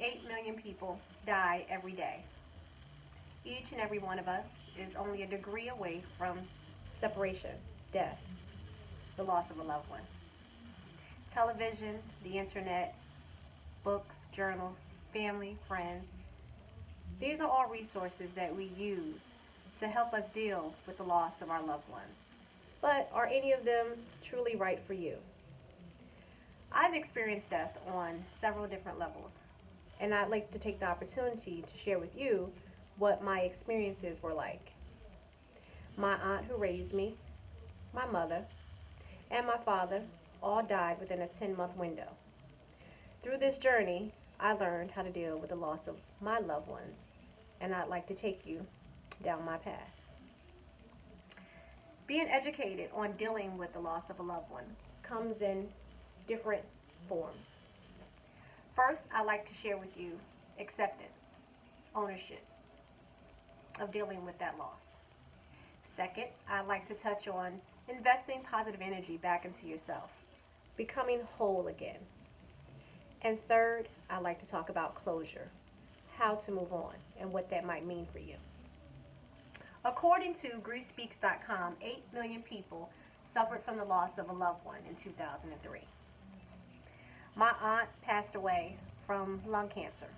8 million people die every day. Each and every one of us is only a degree away from separation, death, the loss of a loved one. Television, the internet, books, journals, family, friends, these are all resources that we use to help us deal with the loss of our loved ones. But are any of them truly right for you? I've experienced death on several different levels, and I'd like to take the opportunity to share with you what my experiences were like. My aunt who raised me, my mother, and my father all died within a 10-month window. Through this journey, I learned how to deal with the loss of my loved ones, and I'd like to take you down my path. Being educated on dealing with the loss of a loved one comes in different forms. First, I'd like to share with you acceptance, ownership of dealing with that loss. Second, I'd like to touch on investing positive energy back into yourself, becoming whole again. And third, I'd like to talk about closure, how to move on, and what that might mean for you. According to GriefSpeaks.com, 8 million people suffered from the loss of a loved one in 2003. My aunt passed away from lung cancer.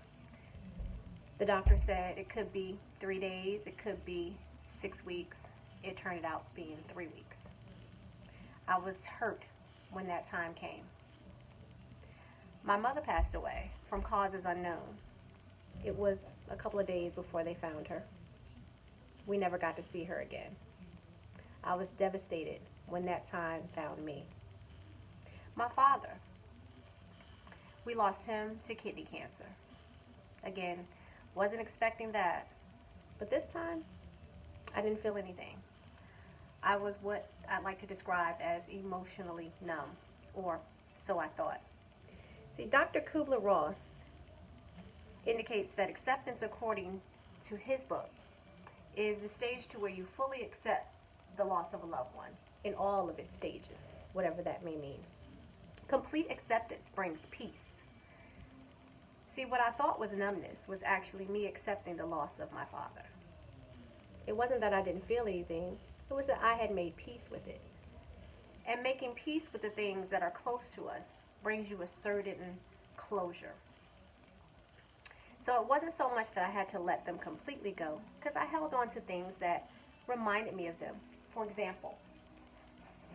The doctor said it could be 3 days, it could be 6 weeks. It turned out being 3 weeks. I was hurt when that time came. My mother passed away from causes unknown. It was a couple of days before they found her. We never got to see her again. I was devastated when that time found me. My father, we lost him to kidney cancer. Again, wasn't expecting that, but this time, I didn't feel anything. I was what I'd like to describe as emotionally numb, or so I thought. See, Dr. Kubler-Ross indicates that acceptance, according to his book, is the stage to where you fully accept the loss of a loved one in all of its stages, whatever that may mean. Complete acceptance brings peace. See, what I thought was numbness was actually me accepting the loss of my father. It wasn't that I didn't feel anything, it was that I had made peace with it. And making peace with the things that are close to us brings you a certain closure. So it wasn't so much that I had to let them completely go, because I held on to things that reminded me of them. For example,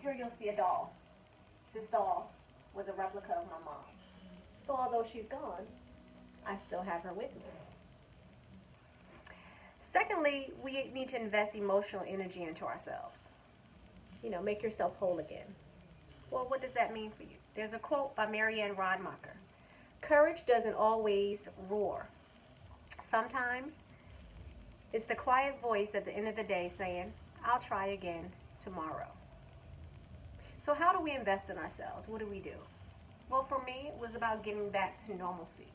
here you'll see a doll. This doll was a replica of my mom. So although she's gone, I still have her with me. Secondly, we need to invest emotional energy into ourselves. Make yourself whole again. Well, what does that mean for you? There's a quote by Marianne Rodmacher. Courage doesn't always roar. Sometimes it's the quiet voice at the end of the day saying, I'll try again tomorrow. So how do we invest in ourselves? What do we do? Well, for me, it was about getting back to normalcy.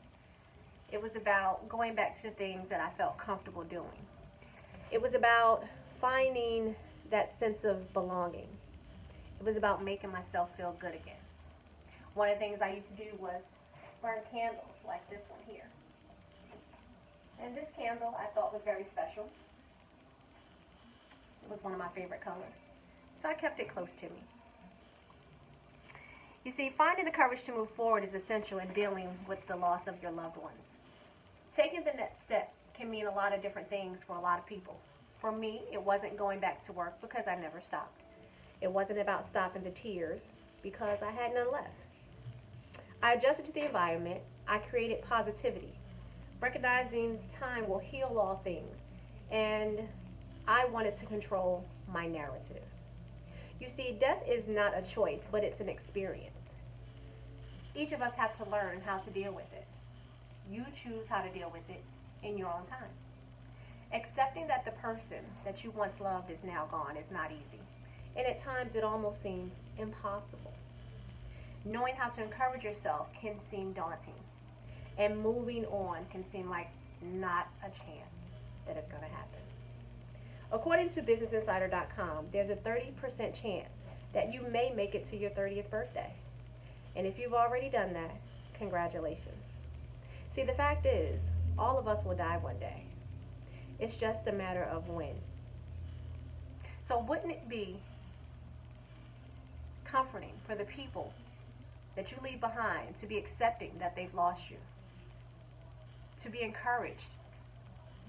It was about going back to the things that I felt comfortable doing. It was about finding that sense of belonging. It was about making myself feel good again. One of the things I used to do was burn candles like this one here. And this candle I thought was very special. It was one of my favorite colors. So I kept it close to me. You see, finding the courage to move forward is essential in dealing with the loss of your loved ones. Taking the next step can mean a lot of different things for a lot of people. For me, it wasn't going back to work because I never stopped. It wasn't about stopping the tears because I had none left. I adjusted to the environment. I created positivity. Recognizing time will heal all things. And I wanted to control my narrative. You see, death is not a choice, but it's an experience. Each of us have to learn how to deal with it. You choose how to deal with it in your own time. Accepting that the person that you once loved is now gone is not easy. And at times it almost seems impossible. Knowing how to encourage yourself can seem daunting. And moving on can seem like not a chance that it's going to happen. According to BusinessInsider.com, there's a 30% chance that you may make it to your 30th birthday. And if you've already done that, congratulations. See, the fact is, all of us will die one day. It's just a matter of when. So wouldn't it be comforting for the people that you leave behind to be accepting that they've lost you, to be encouraged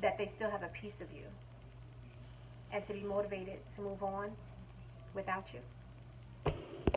that they still have a piece of you, and to be motivated to move on without you?